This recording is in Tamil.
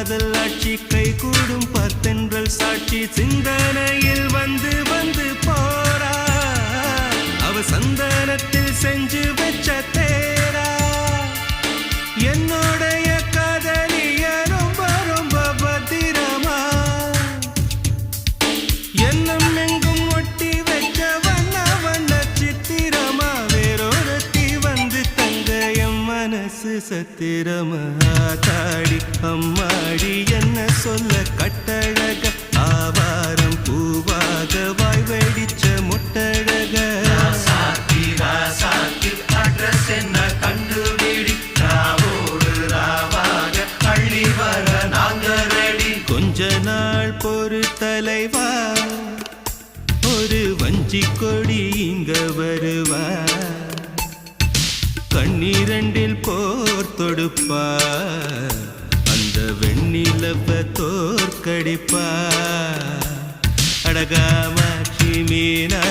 காதல் ஆட்சி கை கூடும் பத்தென்றல் சாட்சி சிந்தனையில் வந்து வந்து போறா அவ சந்தனத்தில் செஞ்சு வச்ச தேரா என்னோடைய காதலிய ரொம்ப ரொம்ப பத்திரமா என்னும் எங்கும் ஒட்டி வச்ச வண்ண வண்ண சித்திரமா வேறொருத்தி வந்து தங்க என் மனசு சத்திரமா தாடி அம்மாடி என்ன சொல்ல கட்டழக ஆவாரம் பூவாக வாய் வெடிச்ச முட்டழக அட்ரஸ் என்ன கண்டுபிடி ராவோடு ராவாக அள்ளி வர நாங்க ரெடி கொஞ்ச நாள் பொறு தலைவா ஒரு வஞ்சி கொடி இங்க வருவா கண்ணீரண்டில் போர் தொடுப்பா அந்த வெண்ணிலவ தோற்கடிப்பா அடகாமாட்சி மீனா